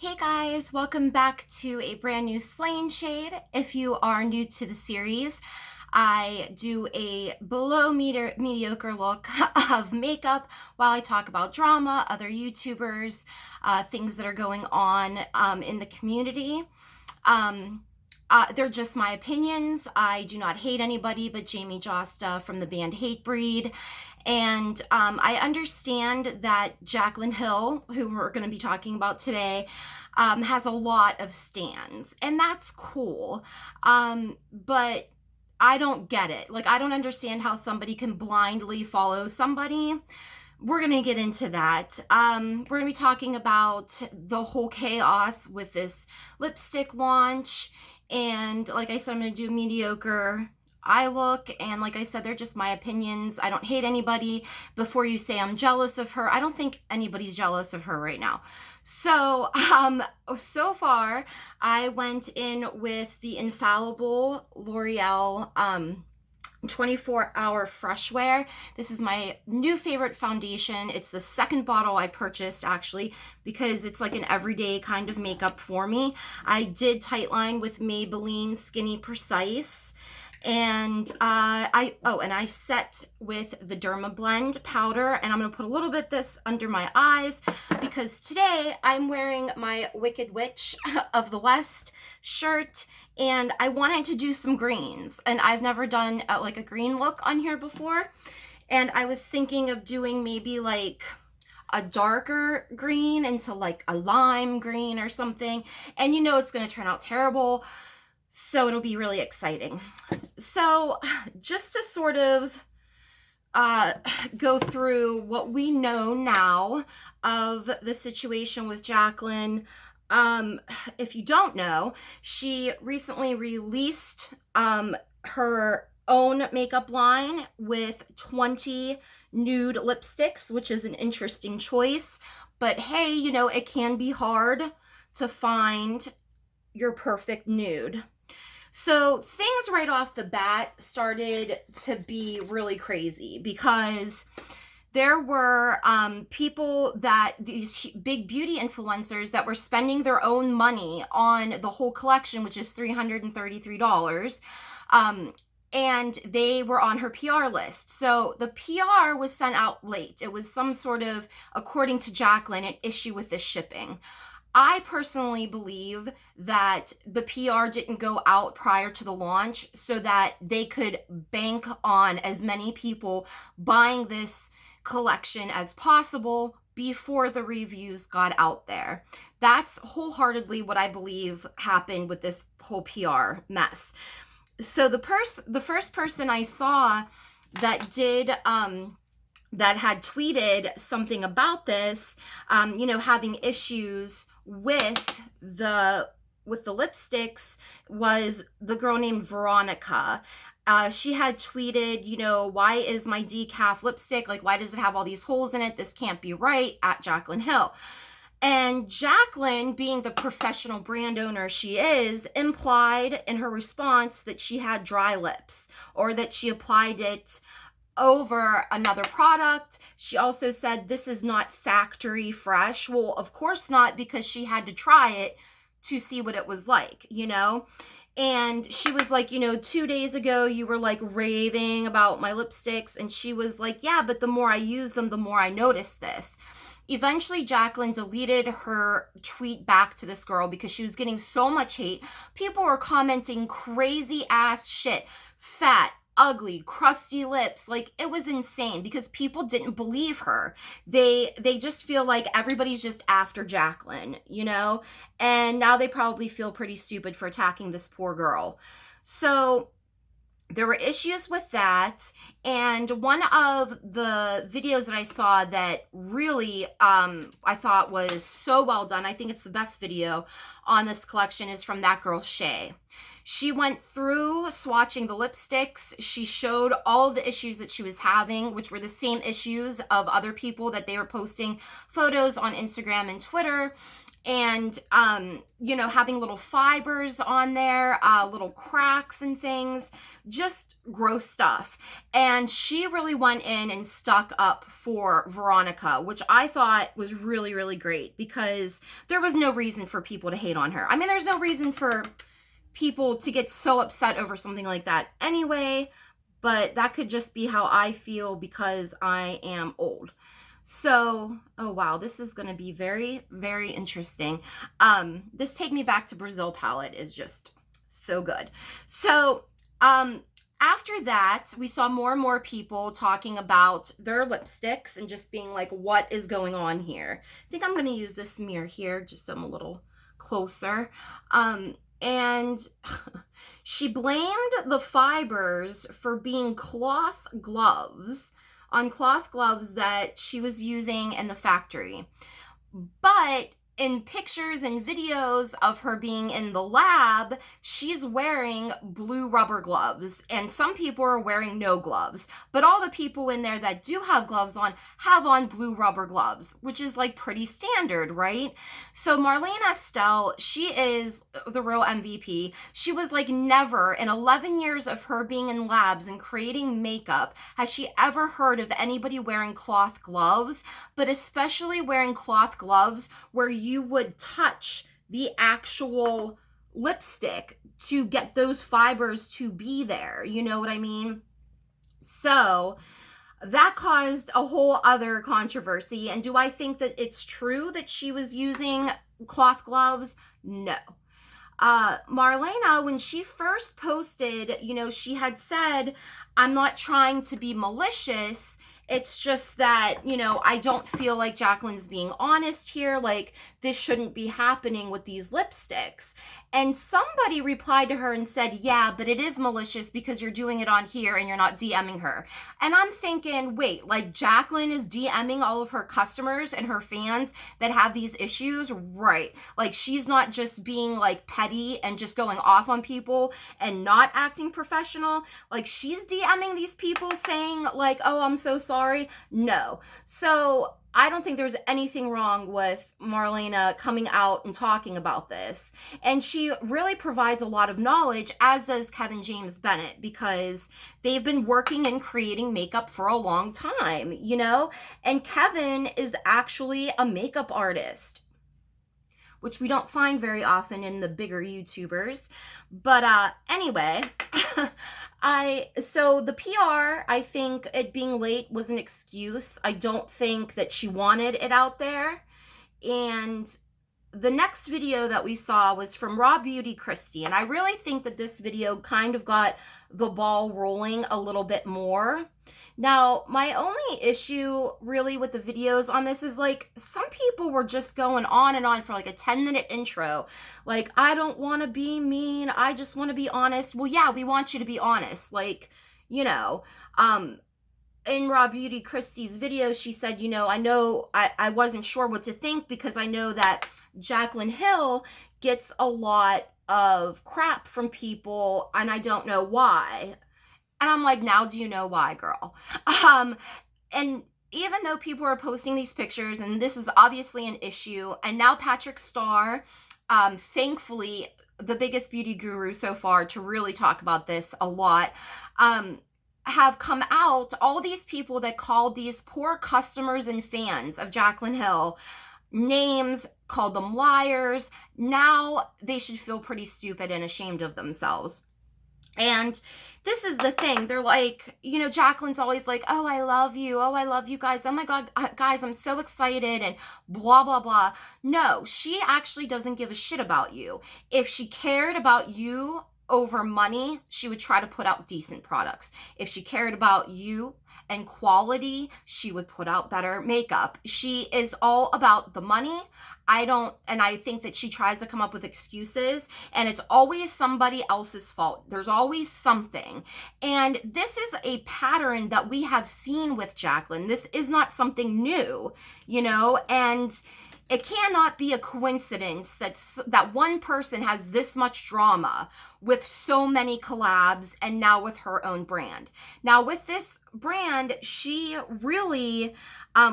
Hey guys, welcome back to a brand new Slaying Shade. If you are new to the series, I do a below mediocre look of makeup while I talk about drama, other YouTubers, things that are going on in the community. They're just my opinions. I do not hate anybody but Jamie Josta from the band Hatebreed. And I understand that Jaclyn Hill, who we're going to be talking about today, has a lot of stans, and that's cool. But I don't get it. Like, I don't understand how somebody can blindly follow somebody. We're going to get into that. We're going to be talking about the whole chaos with this lipstick launch. And like I said, I'm going to do mediocre eye look. And like I said, they're just my opinions. I don't hate anybody. Before you say I'm jealous of her, I don't think anybody's jealous of her right now. So, so far, I went in with the infallible L'Oreal 24-hour fresh wear. This is my new favorite foundation. It's the second bottle I purchased, actually, because it's like an everyday kind of makeup for me. I did tightline with Maybelline Skinny Precise. And I set with the Derma Blend powder, and I'm going to put a little bit this under my eyes because today I'm wearing my Wicked Witch of the West shirt, and I wanted to do some greens, and I've never done like a green look on here before, and I was thinking of doing maybe like a darker green into like a lime green or something, and you know it's going to turn out terrible. So it'll be really exciting. So just to sort of go through what we know now of the situation with Jaclyn. If you don't know, she recently released her own makeup line with 20 nude lipsticks, which is an interesting choice. But hey, you know, it can be hard to find your perfect nude. So things right off the bat started to be really crazy because there were people these big beauty influencers that were spending their own money on the whole collection, which is $333. And they were on her PR list. So the PR was sent out late. It was some sort of, according to Jaclyn, an issue with the shipping. I personally believe that the PR didn't go out prior to the launch so that they could bank on as many people buying this collection as possible before the reviews got out there. That's wholeheartedly what I believe happened with this whole PR mess. So the first person I saw that did that had tweeted something about this, having issues with the lipsticks was the girl named Veronica. She had tweeted, why is my decaf lipstick, like, why does it have all these holes in it? This can't be right, at Jaclyn Hill. And Jaclyn, being the professional brand owner she is, implied in her response that she had dry lips or that she applied it over another product. She also said this is not factory fresh. Well, of course not, because she had to try it to see what it was like, And she was like, 2 days ago you were like raving about my lipsticks, and she was like, yeah, but the more I use them, the more I notice this. Eventually, Jaclyn deleted her tweet back to this girl because she was getting so much hate. People were commenting crazy ass shit. Fat, ugly, crusty lips. Like, it was insane because people didn't believe her. They just feel like everybody's just after Jaclyn, and now they probably feel pretty stupid for attacking this poor girl. So there were issues with that, and one of the videos that I saw that really I thought was so well done, I think it's the best video on this collection, is from that girl Shay. She went through swatching the lipsticks. She showed all of the issues that she was having, which were the same issues of other people that they were posting photos on Instagram and Twitter. and, you know, having little fibers on there, little cracks and things, just gross stuff. And she really went in and stuck up for Veronica, which I thought was really, really great, because there was no reason for people to hate on her. I mean, there's no reason for people to get so upset over something like that anyway, but that could just be how I feel because I am old. So, oh wow, this is going to be very, very interesting. This Take Me Back to Brazil palette is just so good. So, after that, we saw more and more people talking about their lipsticks and just being like, what is going on here? I think I'm going to use this mirror here just so I'm a little closer. And she blamed the fibers for being cloth gloves that she was using in the factory. But in pictures and videos of her being in the lab, she's wearing blue rubber gloves, and some people are wearing no gloves, but all the people in there that do have gloves on have on blue rubber gloves, which is like pretty standard, right? So Marlene Estelle, she is the real MVP. She was like, never in 11 years of her being in labs and creating makeup has she ever heard of anybody wearing cloth gloves, but especially wearing cloth gloves where you would touch the actual lipstick to get those fibers to be there. You know what I mean? So that caused a whole other controversy. And do I think that it's true that she was using cloth gloves? No. Marlena, when she first posted, you know, she had said, I'm not trying to be malicious. It's just that, you know, I don't feel like Jaclyn's being honest here. Like, this shouldn't be happening with these lipsticks. And somebody replied to her and said, yeah, but it is malicious because you're doing it on here and you're not DMing her. And I'm thinking, wait, like Jaclyn is DMing all of her customers and her fans that have these issues? Right. Like, she's not just being like petty and just going off on people and not acting professional. Like, she's DMing these people saying like, oh, I'm so sorry. No. So I don't think there's anything wrong with Marlena coming out and talking about this. And she really provides a lot of knowledge, as does Kevin James Bennett, because they've been working and creating makeup for a long time, you know? And Kevin is actually a makeup artist, which we don't find very often in the bigger YouTubers. But anyway, so the PR, I think it being late was an excuse. I don't think that she wanted it out there. And the next video that we saw was from Raw Beauty Christy. And I really think that this video kind of got the ball rolling a little bit more. Now, my only issue really with the videos on this is like, some people were just going on and on for like a 10-minute intro. Like, I don't want to be mean. I just want to be honest. Well, yeah, we want you to be honest. Like, you know, in Raw Beauty Christy's video, she said, you know, I wasn't sure what to think because I know that Jaclyn Hill gets a lot of crap from people and I don't know why. And I'm like, now do you know why, girl? And even though people are posting these pictures, and this is obviously an issue, and now Patrick Starr, thankfully, the biggest beauty guru so far to really talk about this a lot, have come out, all these people that called these poor customers and fans of Jaclyn Hill names, called them liars. Now they should feel pretty stupid and ashamed of themselves. And this is the thing. They're like, you know, Jaclyn's always like, oh, I love you. Oh, I love you guys. Oh my God, guys, I'm so excited and blah, blah, blah. No, she actually doesn't give a shit about you. If she cared about you over money, she would try to put out decent products. If she cared about you and quality, she would put out better makeup. She is all about the money. I think that she tries to come up with excuses, and it's always somebody else's fault. There's always something. And this is a pattern that we have seen with Jaclyn. This is not something new, you know, and it cannot be a coincidence that one person has this much drama with so many collabs and now with her own brand. Now with this brand, she really,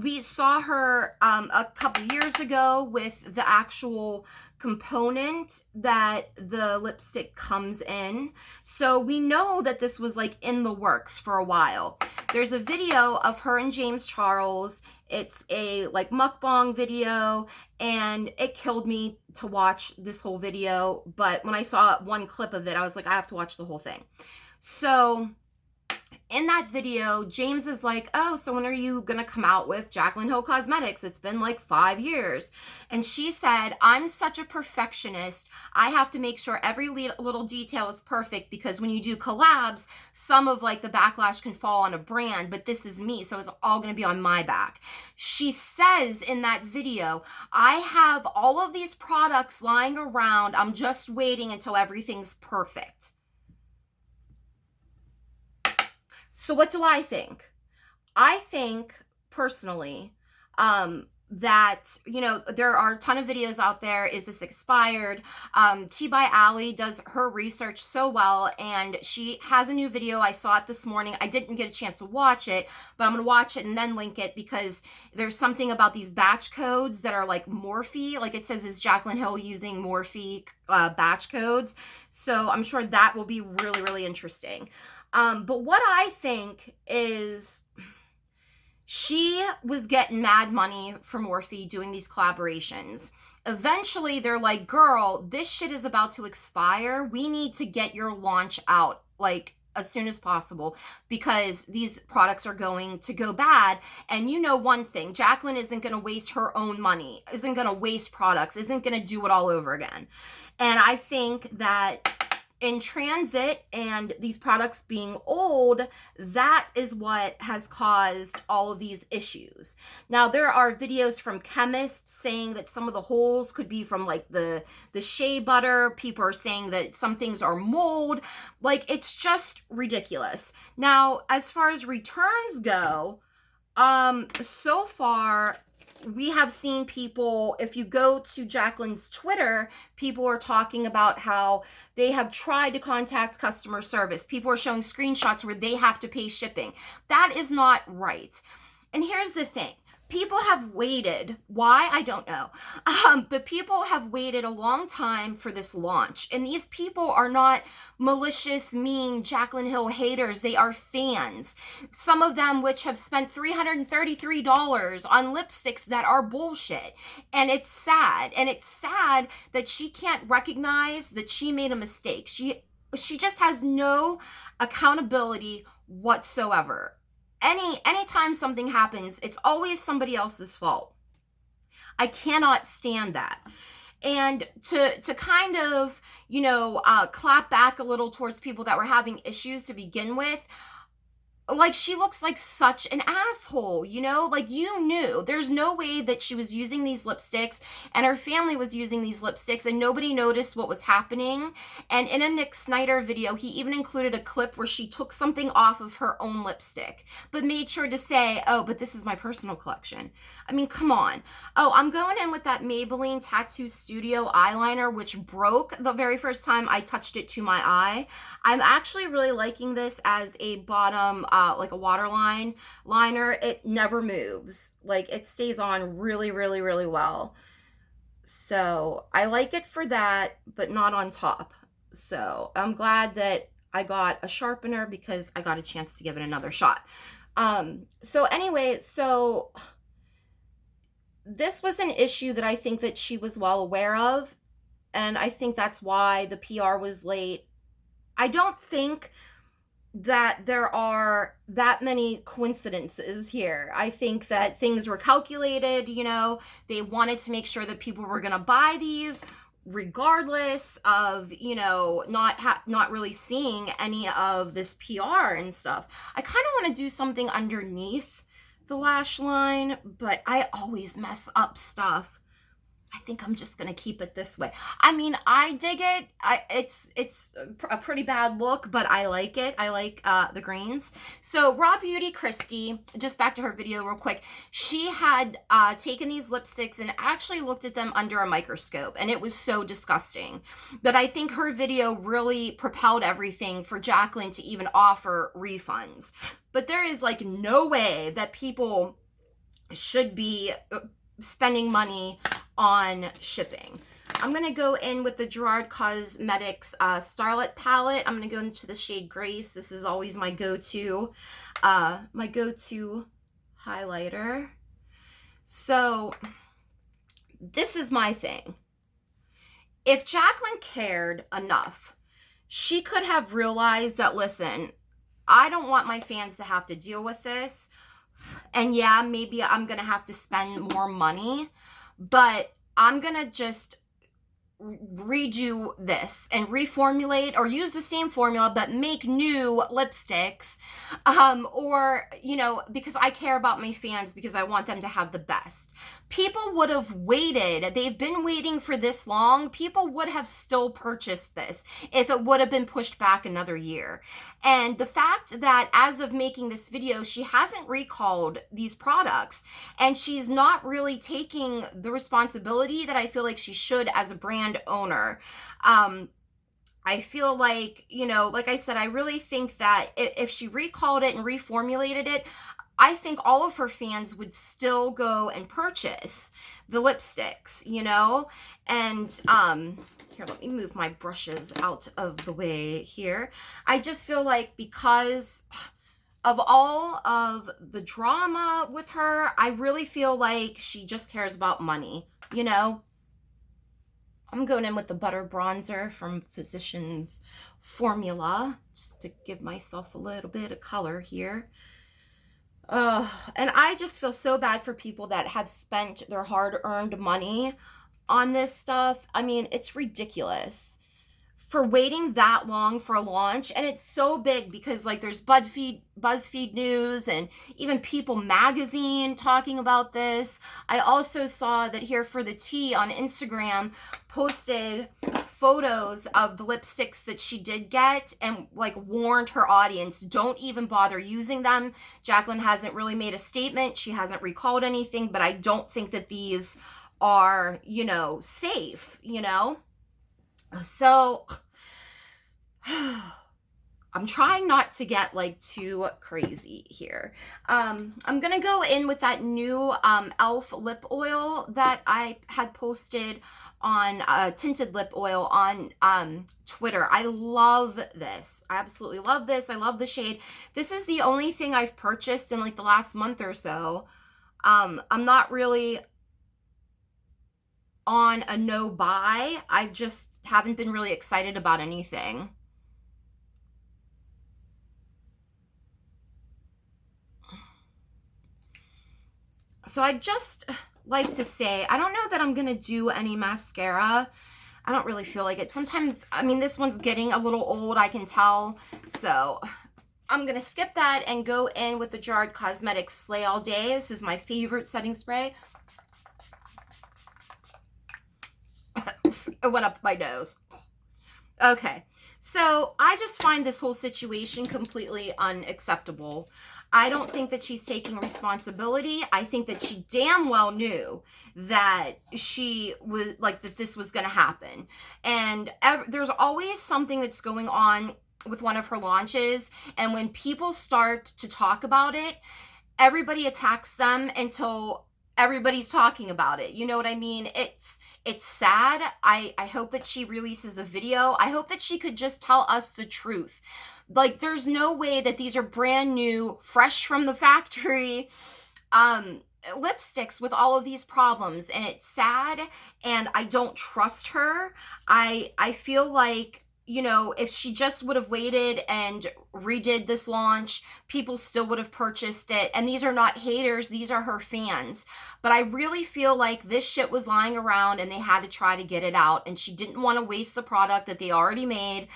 we saw her a couple years ago with the actual component that the lipstick comes in. So we know that this was like in the works for a while. There's a video of her and James Charles. It's a like mukbang video, and it killed me to watch this whole video. But when I saw one clip of it, I was like, I have to watch the whole thing. So in that video, James is like, oh, so when are you going to come out with Jaclyn Hill Cosmetics? It's been like 5 years. And she said, I'm such a perfectionist. I have to make sure every little detail is perfect, because when you do collabs, some of like the backlash can fall on a brand, but this is me, so it's all going to be on my back. She says in that video, I have all of these products lying around. I'm just waiting until everything's perfect. So what do I think? I think personally that, you know, there are a ton of videos out there. Is this expired? T by Allie does her research so well, and she has a new video. I saw it this morning. I didn't get a chance to watch it, but I'm going to watch it and then link it, because there's something about these batch codes that are like Morphe. Like it says, is Jaclyn Hill using Morphe batch codes? So I'm sure that will be really, really interesting. But what I think is she was getting mad money for Morphe doing these collaborations. Eventually, they're like, girl, this shit is about to expire. We need to get your launch out like as soon as possible, because these products are going to go bad. And you know one thing, Jaclyn isn't going to waste her own money, isn't going to waste products, isn't going to do it all over again. And I think that in transit and these products being old, that is what has caused all of these issues. Now, there are videos from chemists saying that some of the holes could be from like the shea butter. People are saying that some things are mold. Like, it's just ridiculous. Now, as far as returns go, so far, we have seen people, if you go to Jaclyn's Twitter, people are talking about how they have tried to contact customer service. People are showing screenshots where they have to pay shipping. That is not right. And here's the thing. People have waited. Why? I don't know. But people have waited a long time for this launch. And these people are not malicious, mean Jaclyn Hill haters. They are fans. Some of them which have spent $333 on lipsticks that are bullshit. And it's sad. And it's sad that she can't recognize that she made a mistake. She just has no accountability whatsoever. Anytime something happens, it's always somebody else's fault. I cannot stand that. And to kind of, you know, clap back a little towards people that were having issues to begin with, like, she looks like such an asshole, you know? Like, you knew. There's no way that she was using these lipsticks and her family was using these lipsticks and nobody noticed what was happening. And in a Nick Snyder video, he even included a clip where she took something off of her own lipstick, but made sure to say, oh, but this is my personal collection. I mean, come on. Oh, I'm going in with that Maybelline Tattoo Studio eyeliner, which broke the very first time I touched it to my eye. I'm actually really liking this as a bottom, like a waterline liner. It never moves. Like, it stays on really, really, really well. So I like it for that, but not on top. So I'm glad that I got a sharpener because I got a chance to give it another shot. So anyway, so this was an issue that I think that she was well aware of, and I think that's why the PR was late. I don't think that there are that many coincidences here. I think that things were calculated, you know, they wanted to make sure that people were going to buy these regardless of, you know, not really seeing any of this PR and stuff. I kind of want to do something underneath the lash line, but I always mess up stuff. I think I'm just gonna keep it this way. I mean, I dig it. It's a pretty bad look, but I like it. I like the greens. So Raw Beauty Christy, just back to her video real quick. She had taken these lipsticks and actually looked at them under a microscope, and it was so disgusting. But I think her video really propelled everything for Jaclyn to even offer refunds. But there is like no way that people should be spending money on shipping. I'm going to go in with the Gerard Cosmetics Starlit palette. I'm going to go into the shade Grace. This is always my go-to highlighter. So this is my thing. If Jaclyn cared enough, she could have realized that, listen, I don't want my fans to have to deal with this. And yeah, maybe I'm going to have to spend more money, but I'm going to just redo this and reformulate or use the same formula but make new lipsticks, or, you know, because I care about my fans, because I want them to have the best. People would have waited. They've been waiting for this long. People would have still purchased this if it would have been pushed back another year. And the fact that as of making this video, she hasn't recalled these products, and she's not really taking the responsibility that I feel like she should as a brand owner. I feel like, you know, like I said, I really think that if she recalled it and reformulated it, I think all of her fans would still go and purchase the lipsticks, you know? And here, let me move my brushes out of the way here. I just feel like because of all of the drama with her, I really feel like she just cares about money, you know? I'm going in with the Butter Bronzer from Physicians Formula, just to give myself a little bit of color here. And I just feel so bad for people that have spent their hard-earned money on this stuff. I mean, it's ridiculous for waiting that long for a launch. And it's so big because, like, there's BuzzFeed News and even People Magazine talking about this. I also saw that Here for the Tea on Instagram posted photos of the lipsticks that she did get and, like, warned her audience, don't even bother using them. Jaclyn hasn't really made a statement. She hasn't recalled anything, but I don't think that these are, you know, safe, you know? So I'm trying not to get like too crazy here. I'm gonna go in with that new e.l.f. lip oil that I had posted on Tinted Lip Oil on Twitter. I love this. I absolutely love this. I love the shade. This is the only thing I've purchased in like the last month or so. I'm not really on a no buy. I just haven't been really excited about anything. So I just like to say, I don't know that I'm gonna do any mascara. I don't really feel like it. Sometimes, I mean, this one's getting a little old, I can tell. So I'm gonna skip that and go in with the Gerard Cosmetics Slay All Day. This is my favorite setting spray. It went up my nose. Okay, so I just find this whole situation completely unacceptable. I don't think that she's taking responsibility. I think that she damn well knew that she was like, that this was going to happen. And there's always something that's going on with one of her launches. And when people start to talk about it, everybody attacks them until everybody's talking about it. You know what I mean? It's sad. I hope that she releases a video. I hope that she could just tell us the truth. Like, there's no way that these are brand new, fresh from the factory lipsticks with all of these problems. And it's sad, and I don't trust her. I feel like, you know, if she just would have waited and redid this launch, people still would have purchased it. And these are not haters, these are her fans. But I really feel like this shit was lying around and they had to try to get it out. And she didn't want to waste the product that they already made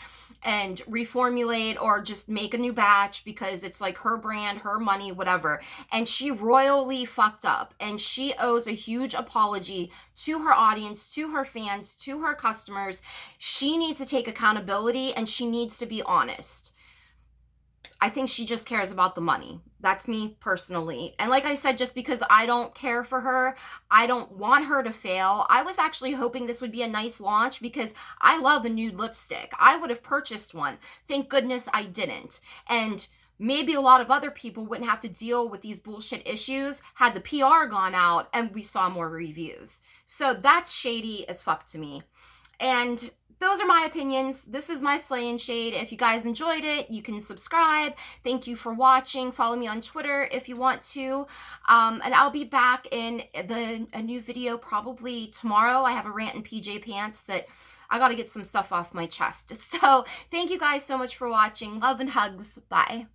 and reformulate or just make a new batch because it's like her brand, her money, whatever. And she royally fucked up, and she owes a huge apology to her audience, to her fans, to her customers. She needs to take accountability and she needs to be honest. I think she just cares about the money. That's me personally. And like I said, just because I don't care for her, I don't want her to fail. I was actually hoping this would be a nice launch because I love a nude lipstick. I would have purchased one. Thank goodness I didn't. And maybe a lot of other people wouldn't have to deal with these bullshit issues had the PR gone out and we saw more reviews. So that's shady as fuck to me. And those are my opinions. This is my Slay and Shade. If you guys enjoyed it, you can subscribe. Thank you for watching. Follow me on Twitter if you want to. And I'll be back in a new video probably tomorrow. I have a rant in PJ Pants that I got to get some stuff off my chest. So thank you guys so much for watching. Love and hugs. Bye.